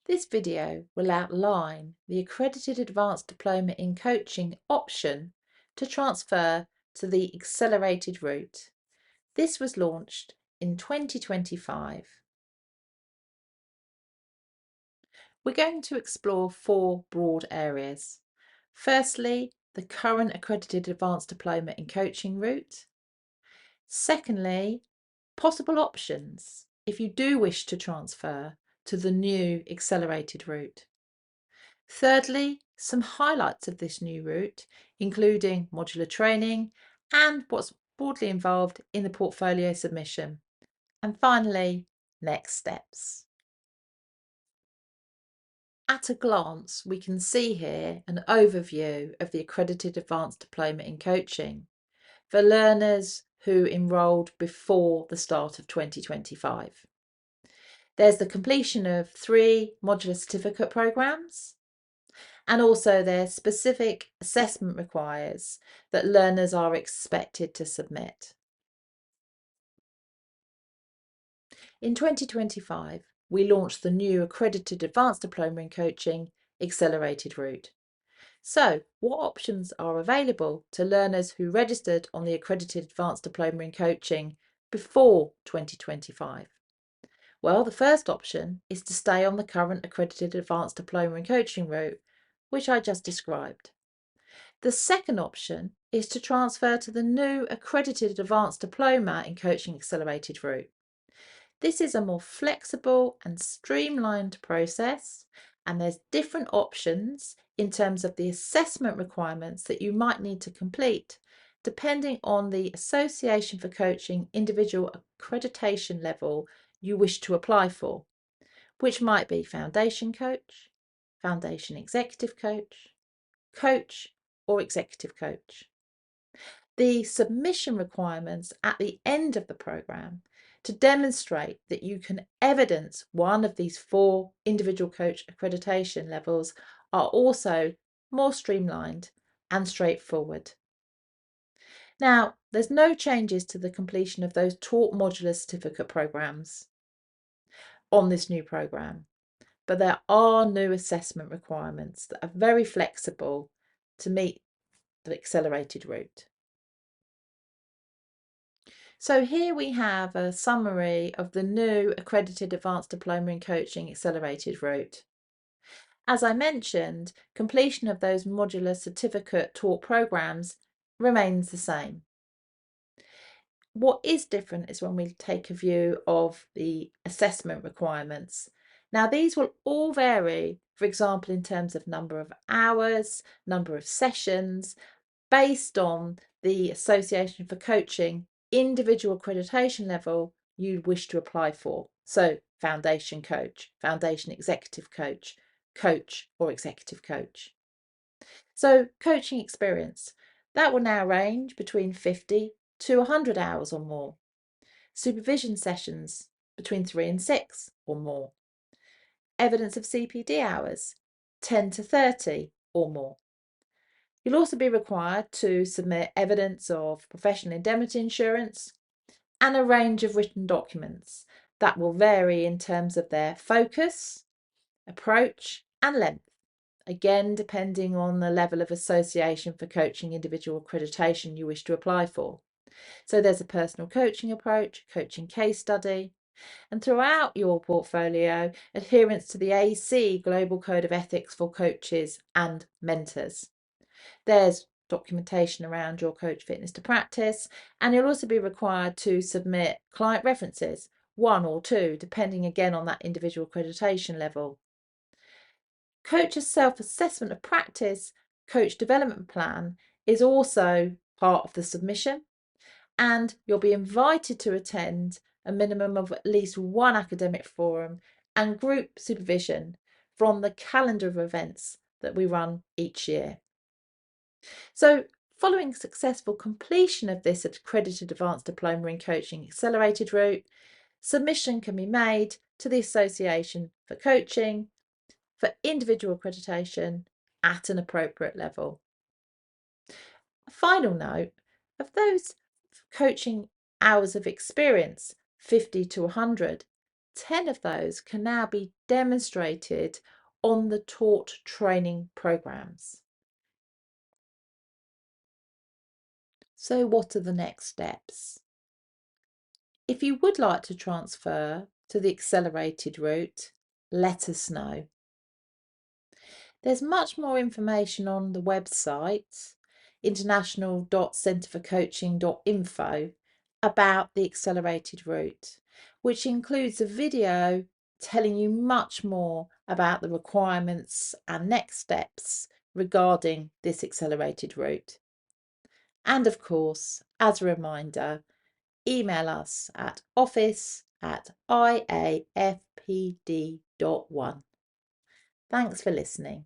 This video will outline the Accredited Advanced Diploma in Coaching option to transfer to the accelerated route. This was launched in 2025. We're going to explore four broad areas. Firstly, the current Accredited Advanced Diploma in Coaching route. Secondly, possible options if you do wish to transfer to the new accelerated route. Thirdly, some highlights of this new route, including modular training and what's broadly involved in the portfolio submission. And finally, next steps. At a glance, we can see here an overview of the Accredited Advanced Diploma in Coaching for learners who enrolled before the start of 2025. There's the completion of 3 modular certificate programmes, and also their specific assessment requires that learners are expected to submit. In 2025, we launched the new Accredited Advanced Diploma in Coaching Accelerated route. So, what options are available to learners who registered on the Accredited Advanced Diploma in Coaching before 2025? Well, the first option is to stay on the current Accredited Advanced Diploma in Coaching route, which I just described. The second option is to transfer to the new Accredited Advanced Diploma in Coaching Accelerated route. This is a more flexible and streamlined process, and there's different options in terms of the assessment requirements that you might need to complete, depending on the Association for Coaching individual accreditation level you wish to apply for, which might be Foundation Coach, Foundation Executive Coach, Coach, or Executive Coach. The submission requirements at the end of the programme to demonstrate that you can evidence one of these 4 individual coach accreditation levels are also more streamlined and straightforward. Now, there's no changes to the completion of those taught modular certificate programmes on this new programme, but there are new assessment requirements that are very flexible to meet the accelerated route. So here we have a summary of the new Accredited Advanced Diploma in Coaching Accelerated route. As I mentioned, completion of those modular certificate taught programmes remains the same. What is different is when we take a view of the assessment requirements. Now, these will all vary, for example, in terms of number of hours, number of sessions, based on the Association for Coaching individual accreditation level you wish to apply for. So, Foundation Coach, Foundation Executive Coach, Coach or Executive Coach. So, coaching experience, that will now range between 50 to 100 hours or more. Supervision sessions between 3 and 6 or more. Evidence of CPD hours, 10 to 30 or more. You'll also be required to submit evidence of professional indemnity insurance and a range of written documents that will vary in terms of their focus, approach and length, again depending on the level of Association for Coaching individual accreditation you wish to apply for. So there's a personal coaching approach, coaching case study, and throughout your portfolio, adherence to the AC Global Code of Ethics for coaches and mentors. There's documentation around your coach fitness to practice, and you'll also be required to submit client references, 1 or 2, depending again on that individual accreditation level. Coach's self-assessment of practice, coach development plan is also part of the submission, and you'll be invited to attend a minimum of at least 1 academic forum and group supervision from the calendar of events that we run each year. So, following successful completion of this Accredited Advanced Diploma in Coaching Accelerated route, submission can be made to the Association for Coaching for individual accreditation at an appropriate level. A final note, of those coaching hours of experience, 50 to 100, 10 of those can now be demonstrated on the taught training programs. So what are the next steps? If you would like to transfer to the accelerated route, let us know. There's much more information on the website international.centreforcoaching.info about the accelerated route, which includes a video telling you much more about the requirements and next steps regarding this accelerated route. And of course, as a reminder, email us at office@iafpd.one. Thanks for listening.